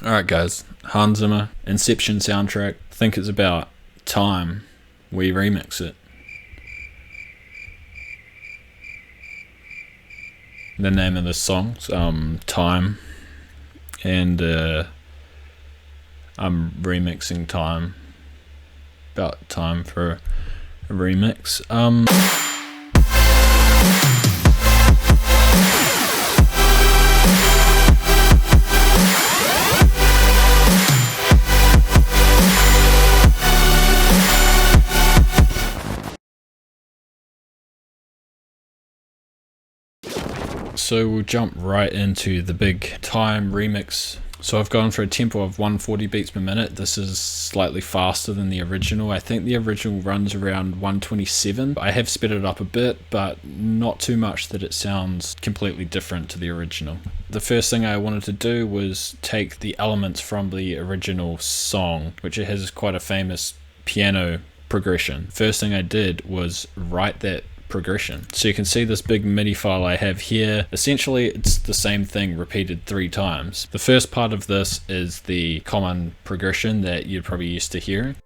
Alright guys, Hans Zimmer, Inception soundtrack, I think it's about time we remix it. The name of the song's Time, and I'm remixing Time, about time for a remix. So we'll jump right into the big Time remix. So I've gone for a tempo of 140 beats per minute. This is slightly faster than the original. I think the original runs around 127. I have sped it up a bit, but not too much that it sounds completely different to the original. The first thing I wanted to do was take the elements from the original song, which it has quite a famous piano progression. First thing I did was write that progression. So you can see this big MIDI file I have here. Essentially it's the same thing repeated 3 times. The first part of this is the common progression that you're probably used to hearing.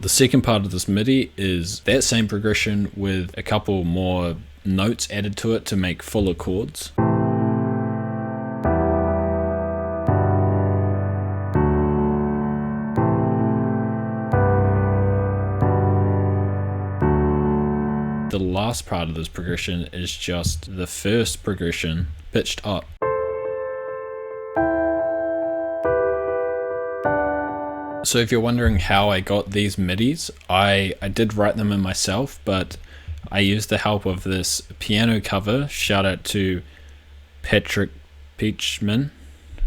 The second part of this MIDI is that same progression with a couple more notes added to it to make fuller chords. The last part of this progression is just the first progression pitched up. So if you're wondering how I got these MIDIs, I did write them in myself, but I used the help of this piano cover. Shout out to Patrick Peachman.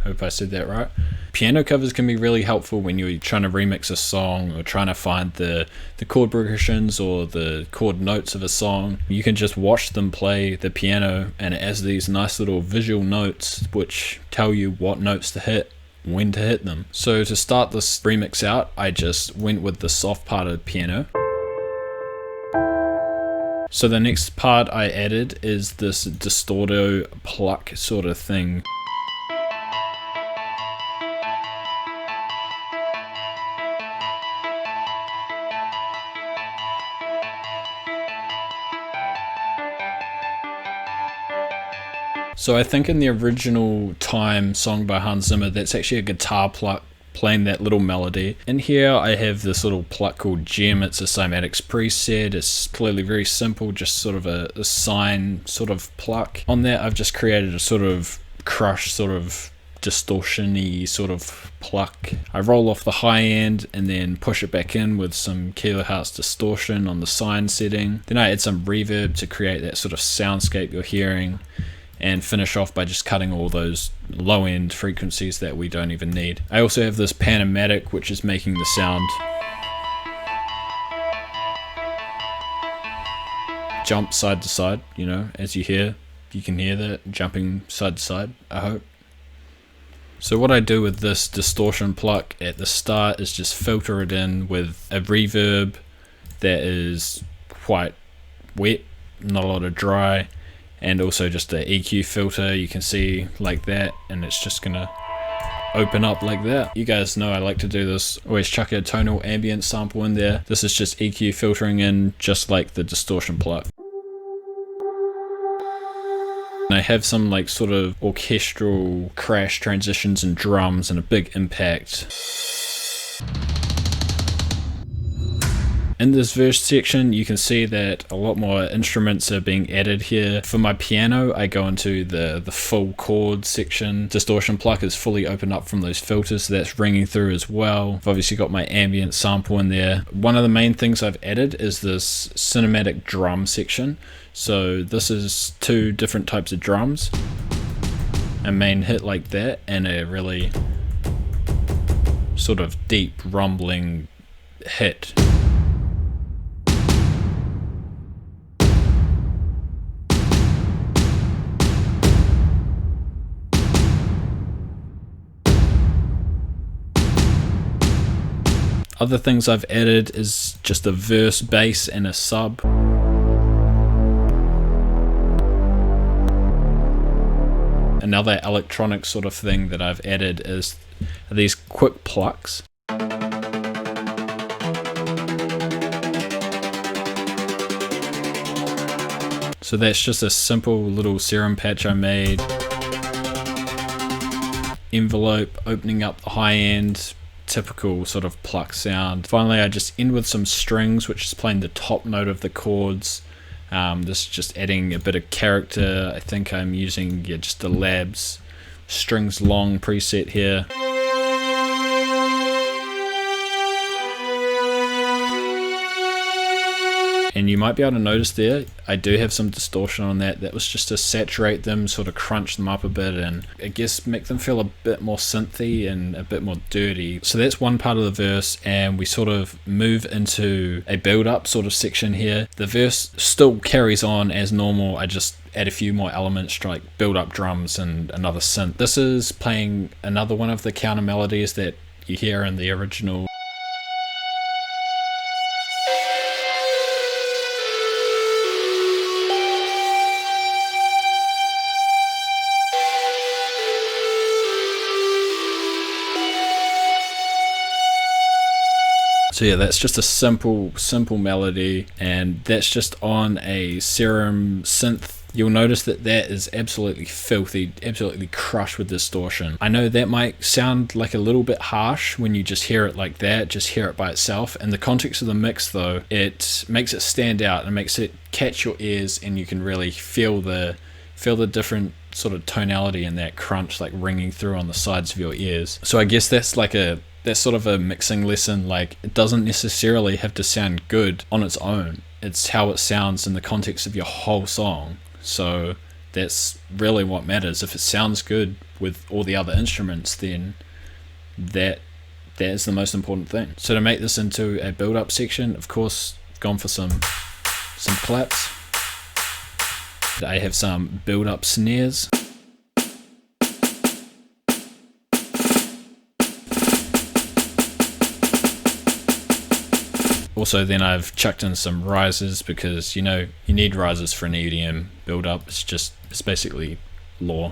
Hope I said that right. Piano covers can be really helpful when you're trying to remix a song or trying to find the chord progressions or the chord notes of a song. You can just watch them play the piano, and it has these nice little visual notes which tell you what notes to hit, when to hit them. So to start this remix out, I just went with the soft part of the piano. So the next part I added is this distorto pluck sort of thing. So I think in the original Time song by Hans Zimmer, that's actually a guitar pluck playing that little melody. In here I have this little pluck called Gem. It's a cymatics preset. It's clearly very simple, just sort of a sine sort of pluck. On that I've just created a sort of crush, sort of distortion-y sort of pluck. I roll off the high end and then push it back in with some kilohertz distortion on the sine setting. Then I add some reverb to create that sort of soundscape you're hearing, and finish off by just cutting all those low end frequencies that we don't even need. I also have this Panomatic, which is making the sound jump side to side, you know, as you can hear that jumping side to side, I hope. So what I do with this distortion pluck at the start is just filter it in with a reverb that is quite wet, not a lot of dry, and also just an EQ filter, you can see like that, and it's just gonna open up like that. You guys know I like to do this, always chuck a tonal ambient sample in there. This is just EQ filtering in, just like the distortion pluck. And I have some like sort of orchestral crash transitions and drums and a big impact. In this verse section, you can see that a lot more instruments are being added here. For my piano, I go into the full chord section. Distortion pluck is fully opened up from those filters, so that's ringing through as well. I've obviously got my ambient sample in there. One of the main things I've added is this cinematic drum section. So this is 2 different types of drums. A main hit like that, and a really sort of deep rumbling hit. Other things I've added is just a verse, bass, and a sub. Another electronic sort of thing that I've added is these quick plucks. So that's just a simple little serum patch I made. Envelope, opening up the high end, typical sort of pluck sound. Finally, I just end with some strings, which is playing the top note of the chords. This is just adding a bit of character. I think I'm using just the Labs strings long preset here. And you might be able to notice there, I do have some distortion on that. That was just to saturate them, sort of crunch them up a bit, and I guess make them feel a bit more synthy and a bit more dirty. So that's one part of the verse, and we sort of move into a build-up sort of section here. The verse still carries on as normal. I just add a few more elements like build-up drums and another synth. This is playing another one of the counter melodies that you hear in the original. So yeah, that's just a simple melody, and that's just on a Serum synth. You'll notice that that is absolutely filthy, absolutely crushed with distortion. I know that might sound like a little bit harsh when you just hear it like that, just hear it by itself. In the context of the mix though, it makes it stand out and makes it catch your ears, and you can really feel the different sort of tonality in that crunch like ringing through on the sides of your ears. So I guess that's sort of a mixing lesson. Like, it doesn't necessarily have to sound good on its own. It's how it sounds in the context of your whole song. So that's really what matters. If it sounds good with all the other instruments, then that is the most important thing. So to make this into a build-up section, of course, I've gone for some claps. I have some build-up snares. Also then I've chucked in some risers, because you know you need risers for an EDM build up. It's basically law.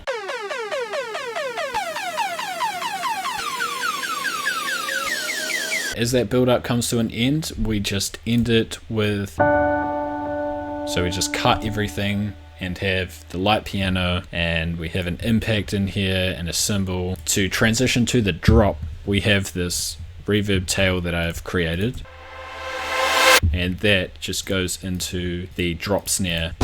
As that build up comes to an end, we just end it with, so we just cut everything and have the light piano, and we have an impact in here and a cymbal. To transition to the drop, we have this reverb tail that I've created, and that just goes into the drop snare.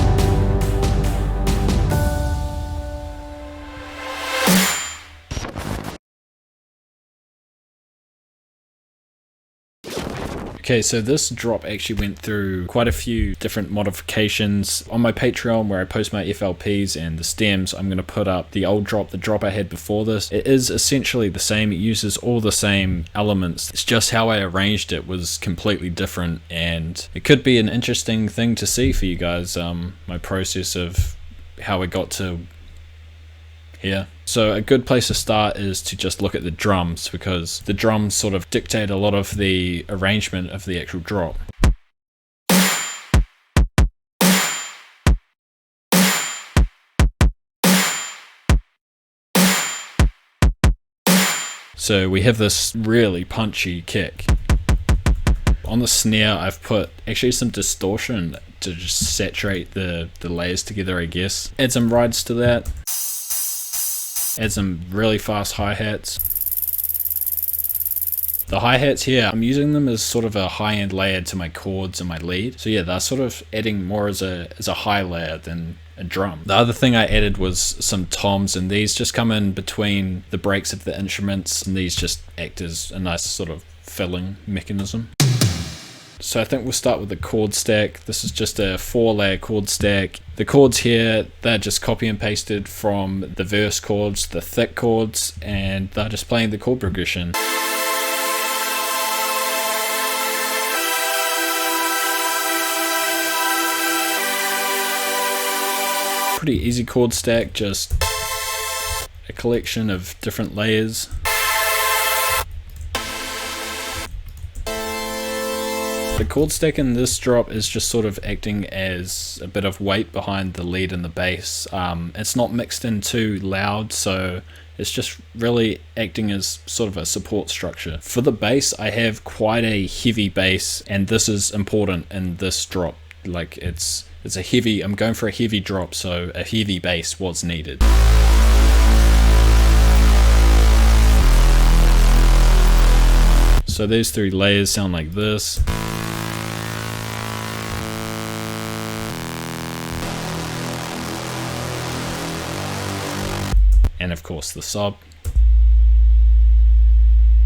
Okay, so this drop actually went through quite a few different modifications. On my Patreon, where I post my FLPs and the stems, I'm going to put up the old drop, the drop I had before this. It is essentially the same. It uses all the same elements. It's just how I arranged it was completely different, and it could be an interesting thing to see for you guys, my process of how I got to here. So a good place to start is to just look at the drums, because the drums sort of dictate a lot of the arrangement of the actual drop. So we have this really punchy kick. On the snare I've put actually some distortion to just saturate the layers together, I guess. Add some rides to that. Add some really fast hi-hats. The hi-hats here, I'm using them as sort of a high-end layer to my chords and my lead. So yeah, they're sort of adding more as a high layer than a drum. The other thing I added was some toms, and these just come in between the breaks of the instruments, and these just act as a nice sort of filling mechanism. So I think we'll start with the chord stack. This is just a 4-layer chord stack. The chords here, they're just copy and pasted from the verse chords, the thick chords, and they're just playing the chord progression. Pretty easy chord stack, just a collection of different layers. The chord stack in this drop is just sort of acting as a bit of weight behind the lead and the bass. It's not mixed in too loud, so it's just really acting as sort of a support structure. For the bass, I have quite a heavy bass, and this is important in this drop. Like it's a heavy, I'm going for a heavy drop, so a heavy bass was needed. So these three layers sound like this. And of course the sub.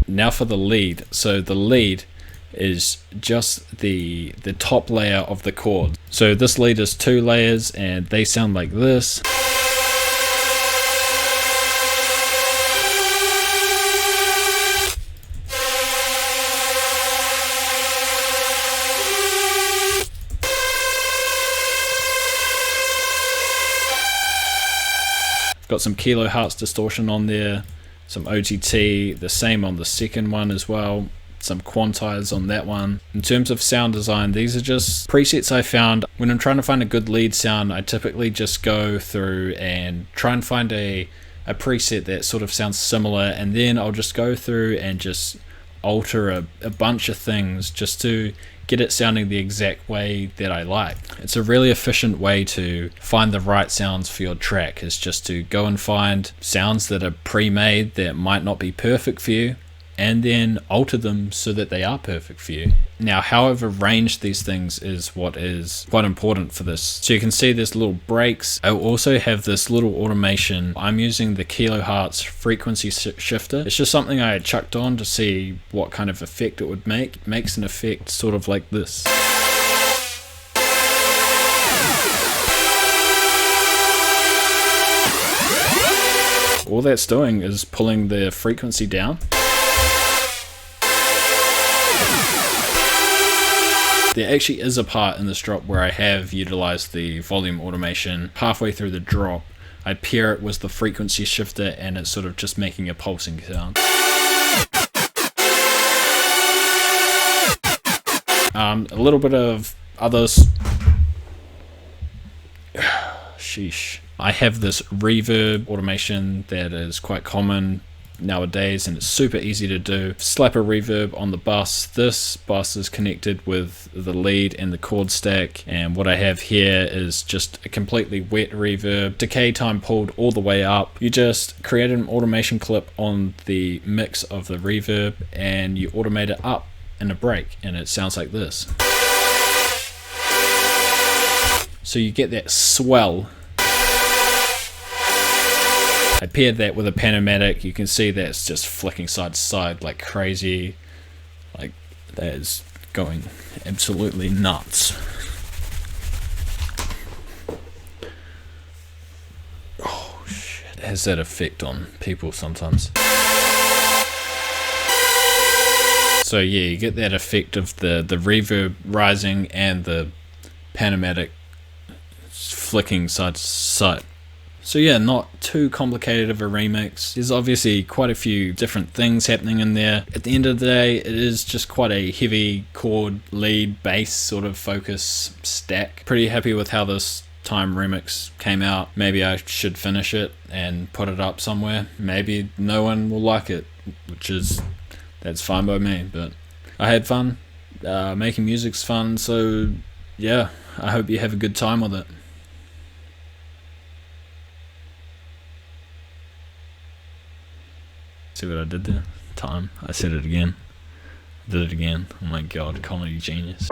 Now for the lead. So the lead is just the top layer of the chord. So this lead is 2 layers and they sound like this. Got some kilohertz distortion on there, some OTT, the same on the second one as well, some quantize on that one. In terms of sound design, these are just presets I found. When I'm trying to find a good lead sound, I typically just go through and try and find a preset that sort of sounds similar, and then I'll just go through and just alter a bunch of things just to get it sounding the exact way that I like. It's a really efficient way to find the right sounds for your track, is just to go and find sounds that are pre-made that might not be perfect for you, and then alter them so that they are perfect for you. Now, how I've arranged these things is what is quite important for this. So you can see there's little breaks. I also have this little automation. I'm using the kilohertz frequency shifter. It's just something I had chucked on to see what kind of effect it would make. It makes an effect sort of like this. All that's doing is pulling the frequency down. There actually is a part in this drop where I have utilized the volume automation. Halfway through the drop, I pair it with the frequency shifter and it's sort of just making a pulsing sound. A little bit of others. Sheesh. I have this reverb automation that is quite common nowadays and it's super easy to do. Slap a reverb on the bus. This bus is connected with the lead and the chord stack, and what I have here is just a completely wet reverb, decay time pulled all the way up. You just create an automation clip on the mix of the reverb and you automate it up in a break and it sounds like this. So you get that swell. I paired that with a Panomatic. You can see that it's just flicking side to side like crazy. Like, that is going absolutely nuts. Oh shit. It has that effect on people sometimes. So yeah, you get that effect of the reverb rising and the Panomatic flicking side to side. So yeah, not too complicated of a remix. There's obviously quite a few different things happening in there. At the end of the day, it is just quite a heavy chord, lead, bass sort of focus stack. Pretty happy with how this time remix came out. Maybe I should finish it and put it up somewhere. Maybe no one will like it, that's fine by me, but I had fun. Making music's fun, so yeah, I hope you have a good time with it. See what I did there? Time. I said it again. I did it again. Oh my god, comedy genius.